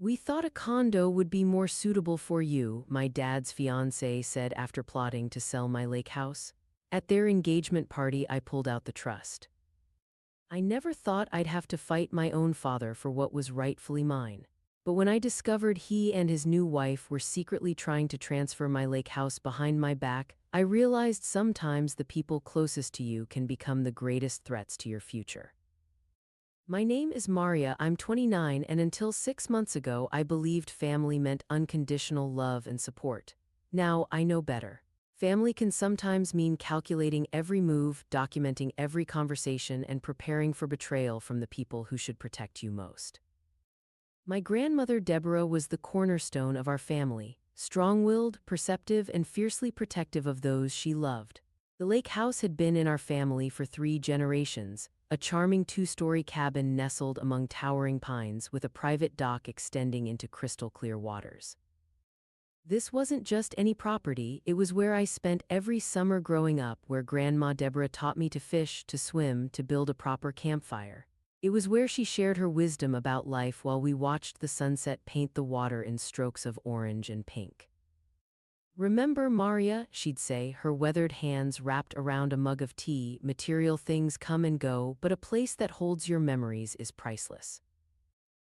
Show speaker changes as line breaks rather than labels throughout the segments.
"We thought a condo would be more suitable for you," my dad's fiancée said after plotting to sell my lake house. At their engagement party, I pulled out the trust. I never thought I'd have to fight my own father for what was rightfully mine. But when I discovered he and his new wife were secretly trying to transfer my lake house behind my back, I realized sometimes the people closest to you can become the greatest threats to your future. My name is Maria, I'm 29, and until 6 months ago I believed family meant unconditional love and support. Now I know better. Family can sometimes mean calculating every move, documenting every conversation, and preparing for betrayal from the people who should protect you most. My grandmother Deborah was the cornerstone of our family, strong-willed, perceptive, and fiercely protective of those she loved. The lake house had been in our family for 3 generations, a charming 2-story cabin nestled among towering pines with a private dock extending into crystal-clear waters. This wasn't just any property, it was where I spent every summer growing up, where Grandma Deborah taught me to fish, to swim, to build a proper campfire. It was where she shared her wisdom about life while we watched the sunset paint the water in strokes of orange and pink. "Remember, Maria," she'd say, her weathered hands wrapped around a mug of tea, "material things come and go, but a place that holds your memories is priceless."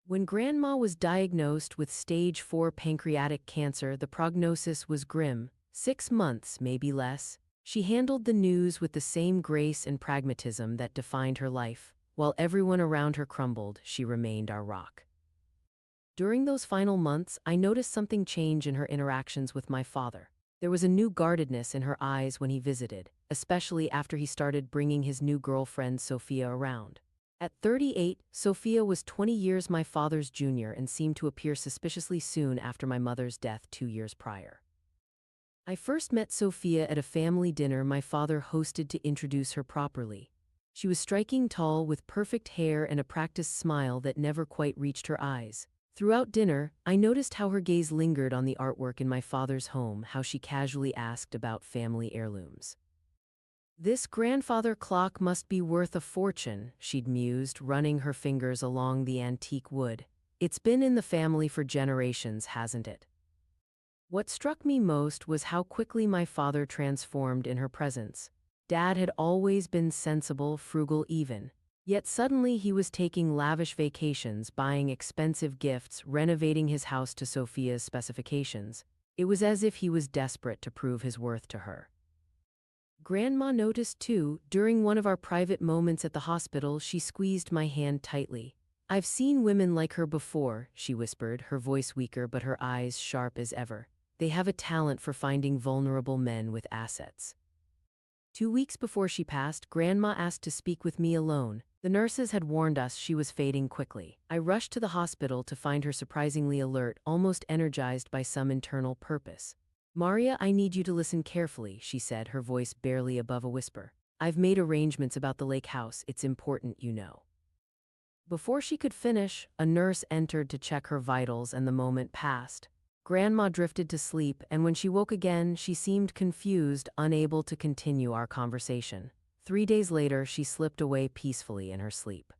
When Grandma was diagnosed with stage 4 pancreatic cancer, the prognosis was grim, 6 months, maybe less. She handled the news with the same grace and pragmatism that defined her life. While everyone around her crumbled, she remained our rock. During those final months, I noticed something change in her interactions with my father. There was a new guardedness in her eyes when he visited, especially after he started bringing his new girlfriend Sophia around. At 38, Sophia was 20 years my father's junior and seemed to appear suspiciously soon after my mother's death 2 years prior. I first met Sophia at a family dinner my father hosted to introduce her properly. She was striking tall with perfect hair and a practiced smile that never quite reached her eyes. Throughout dinner, I noticed how her gaze lingered on the artwork in my father's home, how she casually asked about family heirlooms. "This grandfather clock must be worth a fortune," she'd mused, running her fingers along the antique wood. "It's been in the family for generations, hasn't it?" What struck me most was how quickly my father transformed in her presence. Dad had always been sensible, frugal even. Yet suddenly he was taking lavish vacations, buying expensive gifts, renovating his house to Sophia's specifications. It was as if he was desperate to prove his worth to her. Grandma noticed too. During one of our private moments at the hospital, she squeezed my hand tightly. "I've seen women like her before," she whispered, her voice weaker but her eyes sharp as ever. "They have a talent for finding vulnerable men with assets." 2 weeks before she passed, Grandma asked to speak with me alone. The nurses had warned us she was fading quickly. I rushed to the hospital to find her surprisingly alert, almost energized by some internal purpose. "Maria, I need you to listen carefully," she said, her voice barely above a whisper. "I've made arrangements about the lake house. It's important you know." Before she could finish, a nurse entered to check her vitals and the moment passed. Grandma drifted to sleep, and when she woke again, she seemed confused, unable to continue our conversation. 3 days later, she slipped away peacefully in her sleep.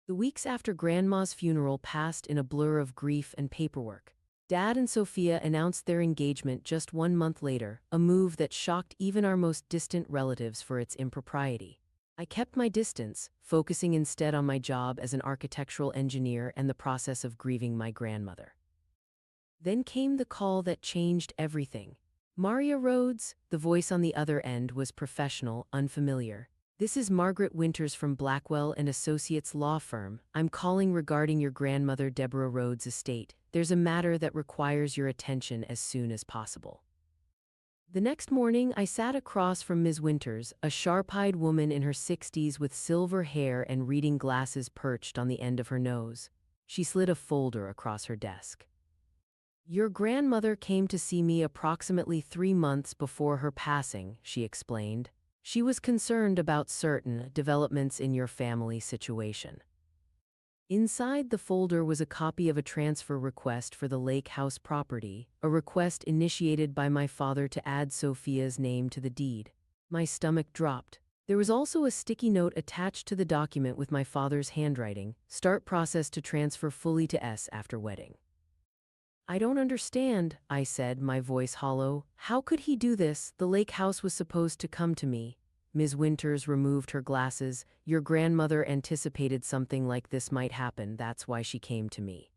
The weeks after Grandma's funeral passed in a blur of grief and paperwork. Dad and Sophia announced their engagement just 1 month later, a move that shocked even our most distant relatives for its impropriety. I kept my distance, focusing instead on my job as an architectural engineer and the process of grieving my grandmother. Then came the call that changed everything. "Maria Rhodes," the voice on the other end was professional, unfamiliar. "This is Margaret Winters from Blackwell and Associates law firm. I'm calling regarding your grandmother Deborah Rhodes' estate. There's a matter that requires your attention as soon as possible." The next morning, I sat across from Ms. Winters, a sharp-eyed woman in her 60s with silver hair and reading glasses perched on the end of her nose. She slid a folder across her desk. "Your grandmother came to see me approximately 3 months before her passing," she explained. "She was concerned about certain developments in your family situation." Inside the folder was a copy of a transfer request for the lake house property, a request initiated by my father to add Sophia's name to the deed. My stomach dropped. There was also a sticky note attached to the document with my father's handwriting: start process to transfer fully to S after wedding. I don't understand, I said, my voice hollow. How could he do this? The lake house was supposed to come to me. Ms. Winters removed her glasses. Your grandmother anticipated something like this might happen. That's why she came to me.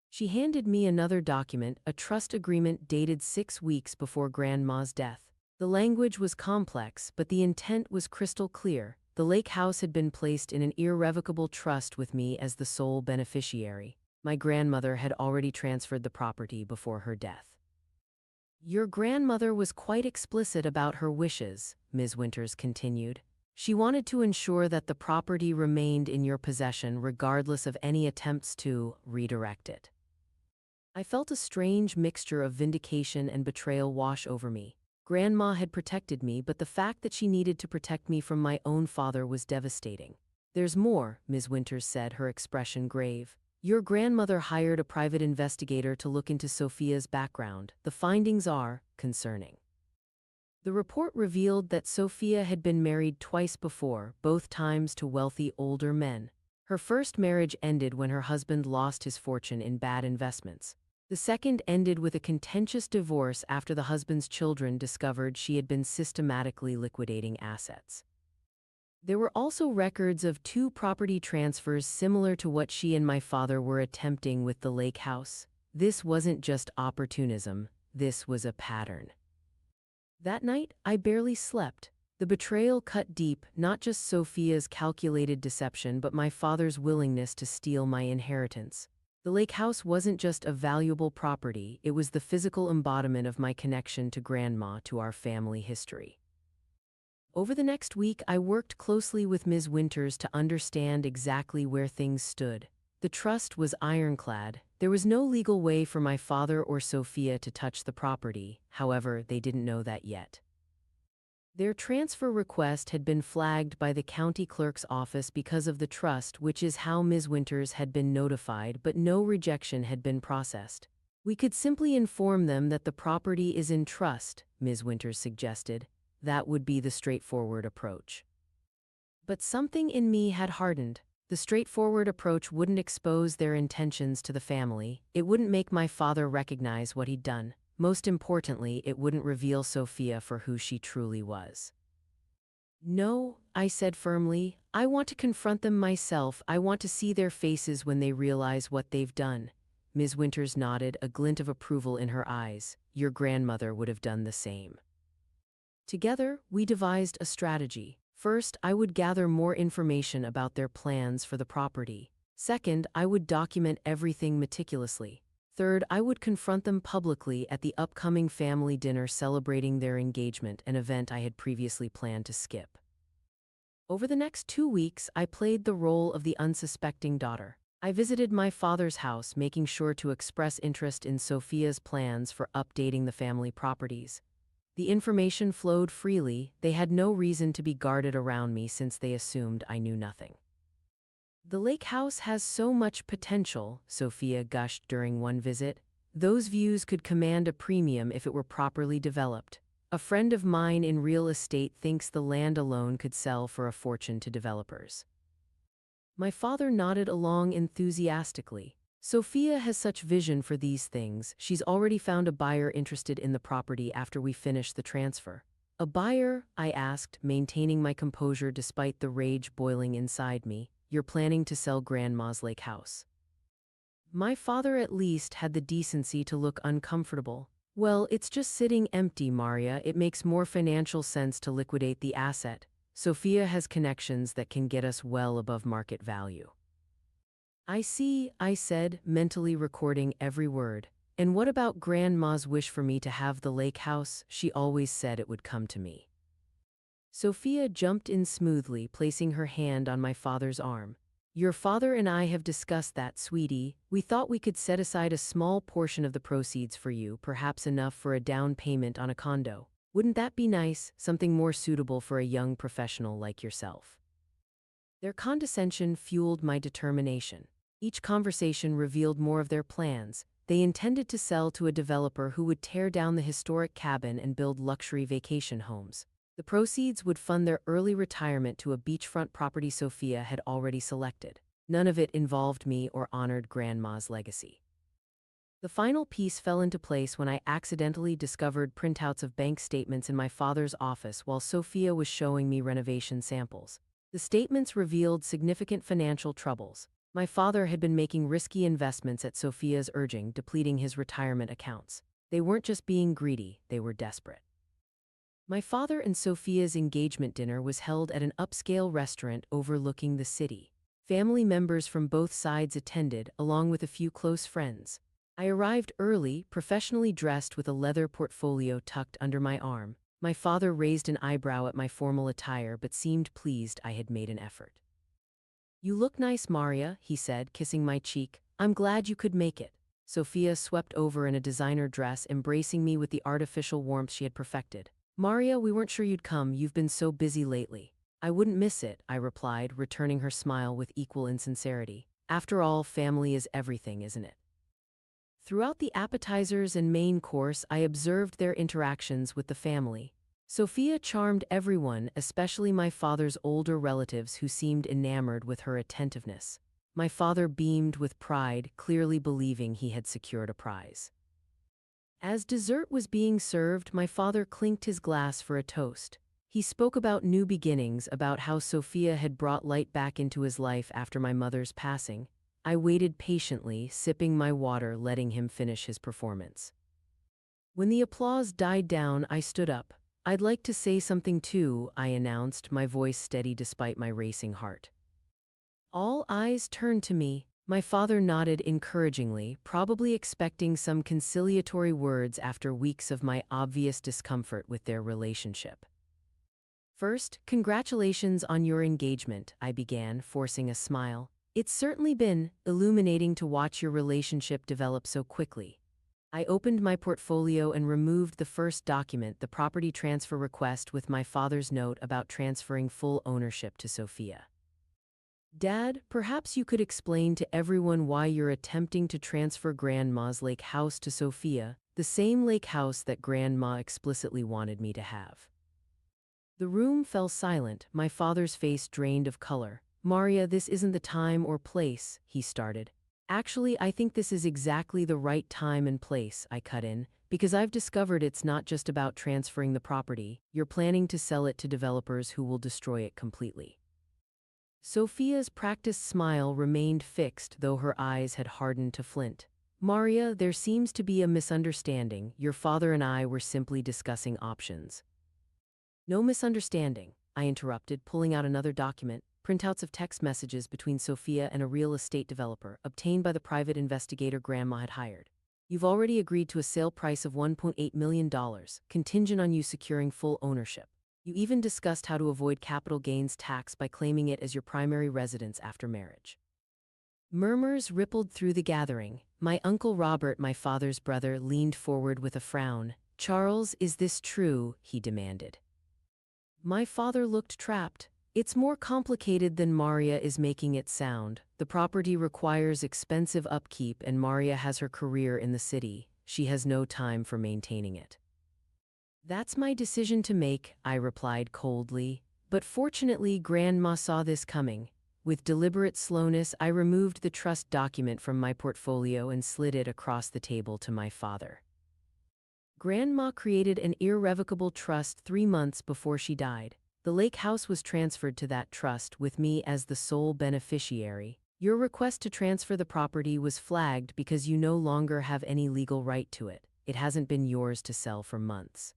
She handed me another document, a trust agreement dated 6 weeks before Grandma's death. The language was complex, but the intent was crystal clear. The lake house had been placed in an irrevocable trust with me as the sole beneficiary. My grandmother had already transferred the property before her death. Your grandmother was quite explicit about her wishes, Ms. Winters continued. She wanted to ensure that the property remained in your possession regardless of any attempts to redirect it. I felt a strange mixture of vindication and betrayal wash over me. Grandma had protected me, but the fact that she needed to protect me from my own father was devastating. There's more, Ms. Winters said, her expression grave. Your grandmother hired a private investigator to look into Sophia's background. The findings are concerning. The report revealed that Sophia had been married twice before, both times to wealthy older men. Her first marriage ended when her husband lost his fortune in bad investments. The second ended with a contentious divorce after the husband's children discovered she had been systematically liquidating assets. There were also records of 2 property transfers similar to what she and my father were attempting with the lake house. This wasn't just opportunism, this was a pattern. That night, I barely slept. The betrayal cut deep, not just Sophia's calculated deception but my father's willingness to steal my inheritance. The lake house wasn't just a valuable property, it was the physical embodiment of my connection to Grandma, to our family history. Over the next week, I worked closely with Ms. Winters to understand exactly where things stood. The trust was ironclad. There was no legal way for my father or Sophia to touch the property, however, they didn't know that yet. Their transfer request had been flagged by the county clerk's office because of the trust, which is how Ms. Winters had been notified, but no rejection had been processed. We could simply inform them that the property is in trust, Ms. Winters suggested. That would be the straightforward approach. But something in me had hardened. The straightforward approach wouldn't expose their intentions to the family. It wouldn't make my father recognize what he'd done. Most importantly, it wouldn't reveal Sophia for who she truly was. No, I said firmly, I want to confront them myself. I want to see their faces when they realize what they've done. Ms. Winters nodded, a glint of approval in her eyes. Your grandmother would have done the same. Together, we devised a strategy. First, I would gather more information about their plans for the property. Second, I would document everything meticulously. Third, I would confront them publicly at the upcoming family dinner celebrating their engagement, an event I had previously planned to skip. Over the next 2 weeks, I played the role of the unsuspecting daughter. I visited my father's house, making sure to express interest in Sophia's plans for updating the family properties. The information flowed freely. They had no reason to be guarded around me since they assumed I knew nothing. The lake house has so much potential, Sophia gushed during one visit. Those views could command a premium if it were properly developed. A friend of mine in real estate thinks the land alone could sell for a fortune to developers. My father nodded along enthusiastically. Sophia has such vision for these things. She's already found a buyer interested in the property after we finish the transfer. A buyer? I asked, maintaining my composure despite the rage boiling inside me. You're planning to sell Grandma's lake house. My father at least had the decency to look uncomfortable. Well, it's just sitting empty, Maria. It makes more financial sense to liquidate the asset. Sophia has connections that can get us well above market value. I see, I said, mentally recording every word. And what about Grandma's wish for me to have the lake house? She always said it would come to me. Sophia jumped in smoothly, placing her hand on my father's arm. Your father and I have discussed that, sweetie. We thought we could set aside a small portion of the proceeds for you, perhaps enough for a down payment on a condo. Wouldn't that be nice? Something more suitable for a young professional like yourself. Their condescension fueled my determination. Each conversation revealed more of their plans. They intended to sell to a developer who would tear down the historic cabin and build luxury vacation homes. The proceeds would fund their early retirement to a beachfront property Sophia had already selected. None of it involved me or honored Grandma's legacy. The final piece fell into place when I accidentally discovered printouts of bank statements in my father's office while Sophia was showing me renovation samples. The statements revealed significant financial troubles. My father had been making risky investments at Sophia's urging, depleting his retirement accounts. They weren't just being greedy, they were desperate. My father and Sophia's engagement dinner was held at an upscale restaurant overlooking the city. Family members from both sides attended, along with a few close friends. I arrived early, professionally dressed with a leather portfolio tucked under my arm. My father raised an eyebrow at my formal attire but seemed pleased I had made an effort. "You look nice, Maria," he said, kissing my cheek. "I'm glad you could make it." Sophia swept over in a designer dress, embracing me with the artificial warmth she had perfected. "Maria, we weren't sure you'd come. You've been so busy lately." "I wouldn't miss it," I replied, returning her smile with equal insincerity. "After all, family is everything, isn't it?" Throughout the appetizers and main course, I observed their interactions with the family. Sophia charmed everyone, especially my father's older relatives who seemed enamored with her attentiveness. My father beamed with pride, clearly believing he had secured a prize. As dessert was being served, my father clinked his glass for a toast. He spoke about new beginnings, about how Sophia had brought light back into his life after my mother's passing. I waited patiently, sipping my water, letting him finish his performance. When the applause died down, I stood up. "I'd like to say something too," I announced, my voice steady despite my racing heart. All eyes turned to me. My father nodded encouragingly, probably expecting some conciliatory words after weeks of my obvious discomfort with their relationship. "First, congratulations on your engagement," I began, forcing a smile. "It's certainly been illuminating to watch your relationship develop so quickly." I opened my portfolio and removed the first document, the property transfer request with my father's note about transferring full ownership to Sophia. "Dad, perhaps you could explain to everyone why you're attempting to transfer Grandma's lake house to Sophia, the same lake house that Grandma explicitly wanted me to have." The room fell silent, my father's face drained of color. "Maria, this isn't the time or place," he started. "Actually, I think this is exactly the right time and place," I cut in, "because I've discovered it's not just about transferring the property. You're planning to sell it to developers who will destroy it completely." Sophia's practiced smile remained fixed, though her eyes had hardened to flint. "Maria, there seems to be a misunderstanding. Your father and I were simply discussing options." "No misunderstanding," I interrupted, pulling out another document, printouts of text messages between Sophia and a real estate developer, obtained by the private investigator Grandma had hired. "You've already agreed to a sale price of $1.8 million, contingent on you securing full ownership. You even discussed how to avoid capital gains tax by claiming it as your primary residence after marriage." Murmurs rippled through the gathering. My Uncle Robert, my father's brother, leaned forward with a frown. "Charles, is this true?" he demanded. My father looked trapped. "It's more complicated than Maria is making it sound. The property requires expensive upkeep and Maria has her career in the city. She has no time for maintaining it." "That's my decision to make," I replied coldly. But fortunately, Grandma saw this coming. With deliberate slowness, I removed the trust document from my portfolio and slid it across the table to my father. "Grandma created an irrevocable trust 3 months before she died. The lake house was transferred to that trust with me as the sole beneficiary. Your request to transfer the property was flagged because you no longer have any legal right to it. It hasn't been yours to sell for months."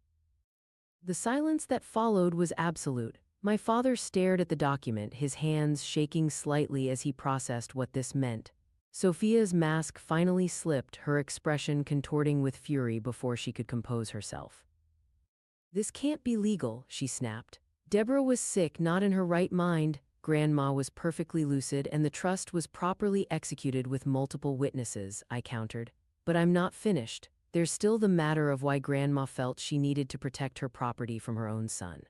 The silence that followed was absolute. My father stared at the document, his hands shaking slightly as he processed what this meant. Sophia's mask finally slipped, her expression contorting with fury before she could compose herself. "This can't be legal," she snapped. "Deborah was sick, not in her right mind. Grandma was perfectly lucid and the trust was properly executed with multiple witnesses," I countered. "But I'm not finished. There's still the matter of why Grandma felt she needed to protect her property from her own son."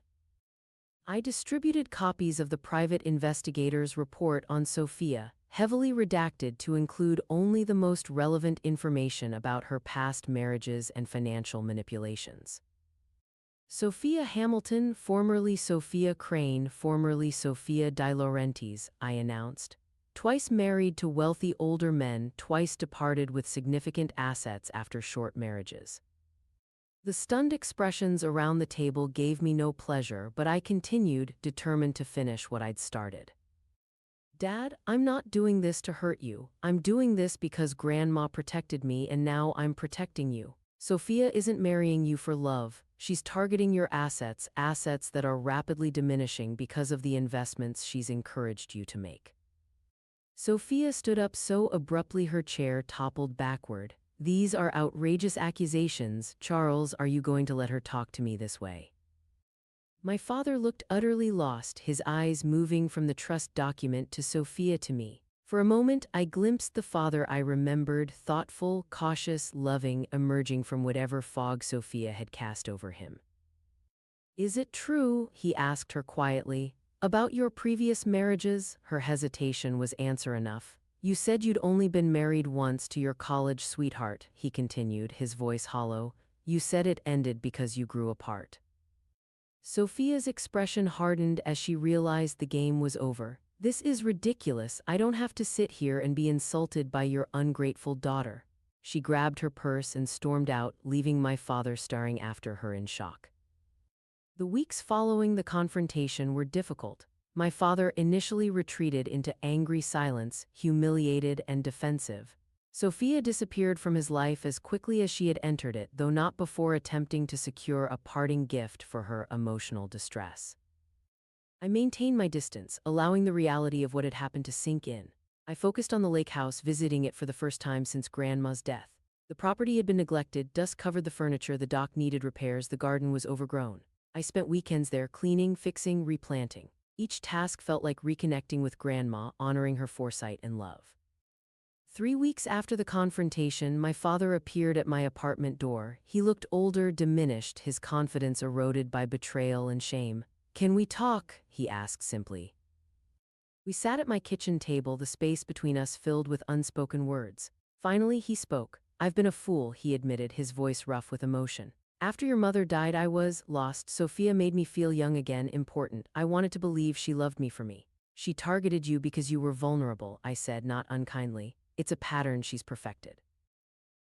I distributed copies of the private investigator's report on Sophia, heavily redacted to include only the most relevant information about her past marriages and financial manipulations. Sophia Hamilton, formerly Sophia Crane, formerly Sophia Di Laurentiis, I announced. Twice married to wealthy older men, twice departed with significant assets after short marriages. The stunned expressions around the table gave me no pleasure, but I continued, determined to finish what I'd started. Dad, I'm not doing this to hurt you. I'm doing this because Grandma protected me and now I'm protecting you. Sophia isn't marrying you for love. She's targeting your assets, assets that are rapidly diminishing because of the investments she's encouraged you to make. Sophia stood up so abruptly her chair toppled backward. These are outrageous accusations. Charles, are you going to let her talk to me this way? My father looked utterly lost, his eyes moving from the trust document to Sophia to me. For a moment, I glimpsed the father I remembered, thoughtful, cautious, loving, emerging from whatever fog Sophia had cast over him. Is it true, he asked her quietly, about your previous marriages? Her hesitation was answer enough. You said you'd only been married once to your college sweetheart, he continued, his voice hollow. You said it ended because you grew apart. Sophia's expression hardened as she realized the game was over. This is ridiculous. I don't have to sit here and be insulted by your ungrateful daughter. She grabbed her purse and stormed out, leaving my father staring after her in shock. The weeks following the confrontation were difficult. My father initially retreated into angry silence, humiliated and defensive. Sophia disappeared from his life as quickly as she had entered it, though not before attempting to secure a parting gift for her emotional distress. I maintained my distance, allowing the reality of what had happened to sink in. I focused on the lake house, visiting it for the first time since Grandma's death. The property had been neglected, dust covered the furniture, the dock needed repairs, the garden was overgrown. I spent weekends there cleaning, fixing, replanting. Each task felt like reconnecting with Grandma, honoring her foresight and love. 3 weeks after the confrontation, my father appeared at my apartment door. He looked older, diminished, his confidence eroded by betrayal and shame. Can we talk? He asked simply. We sat at my kitchen table, the space between us filled with unspoken words. Finally, he spoke. I've been a fool, he admitted, his voice rough with emotion. After your mother died, I was lost. Sophia made me feel young again, important. I wanted to believe she loved me for me. She targeted you because you were vulnerable, I said, not unkindly. It's a pattern she's perfected.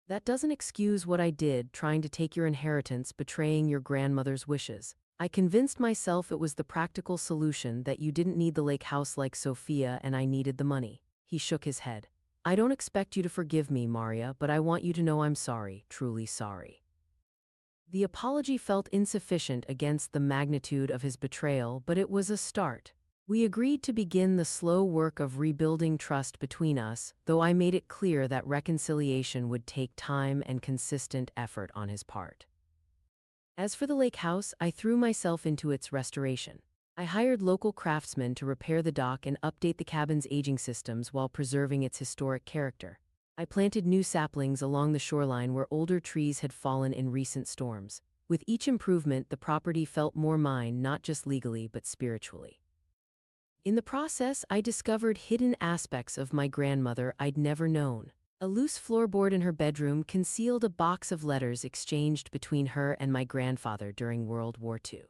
That doesn't excuse what I did, trying to take your inheritance, betraying your grandmother's wishes. I convinced myself it was the practical solution, that you didn't need the lake house like Sophia and I needed the money. He shook his head. I don't expect you to forgive me, Maria, but I want you to know I'm sorry, truly sorry. The apology felt insufficient against the magnitude of his betrayal, but it was a start. We agreed to begin the slow work of rebuilding trust between us, though I made it clear that reconciliation would take time and consistent effort on his part. As for the lake house, I threw myself into its restoration. I hired local craftsmen to repair the dock and update the cabin's aging systems while preserving its historic character. I planted new saplings along the shoreline where older trees had fallen in recent storms. With each improvement, the property felt more mine, not just legally but spiritually. In the process, I discovered hidden aspects of my grandmother I'd never known. A loose floorboard in her bedroom concealed a box of letters exchanged between her and my grandfather during World War II.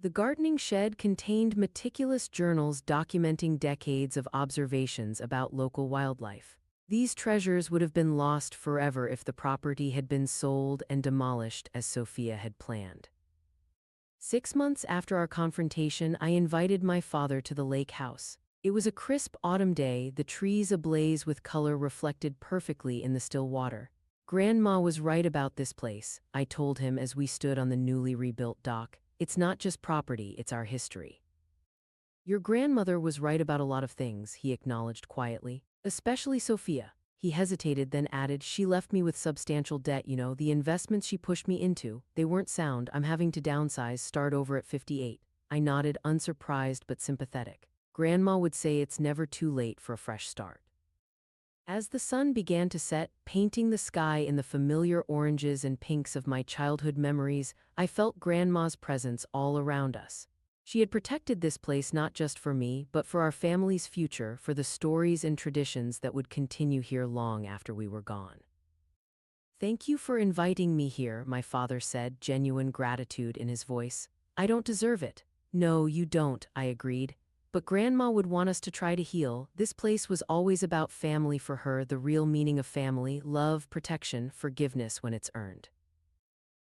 The gardening shed contained meticulous journals documenting decades of observations about local wildlife. These treasures would have been lost forever if the property had been sold and demolished as Sophia had planned. 6 months after our confrontation, I invited my father to the lake house. It was a crisp autumn day, the trees ablaze with color reflected perfectly in the still water. Grandma was right about this place, I told him as we stood on the newly rebuilt dock. It's not just property, it's our history. Your grandmother was right about a lot of things, he acknowledged quietly. Especially Sophia. He hesitated, then added, she left me with substantial debt, the investments she pushed me into, they weren't sound. I'm having to downsize, start over at 58. I nodded, unsurprised but sympathetic. Grandma would say it's never too late for a fresh start. As the sun began to set, painting the sky in the familiar oranges and pinks of my childhood memories, I felt Grandma's presence all around us. She had protected this place not just for me, but for our family's future, for the stories and traditions that would continue here long after we were gone. Thank you for inviting me here, my father said, genuine gratitude in his voice. I don't deserve it. No, you don't, I agreed. But Grandma would want us to try to heal. This place was always about family for her, the real meaning of family, love, protection, forgiveness when it's earned.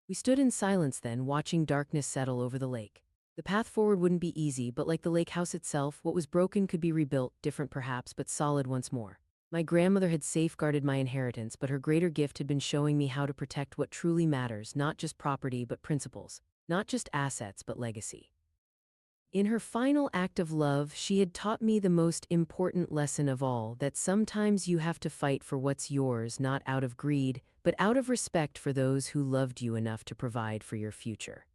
We stood in silence then, watching darkness settle over the lake. The path forward wouldn't be easy, but like the lake house itself, what was broken could be rebuilt, different perhaps, but solid once more. My grandmother had safeguarded my inheritance, but her greater gift had been showing me how to protect what truly matters, not just property but principles, not just assets but legacy. In her final act of love, she had taught me the most important lesson of all, that sometimes you have to fight for what's yours, not out of greed, but out of respect for those who loved you enough to provide for your future.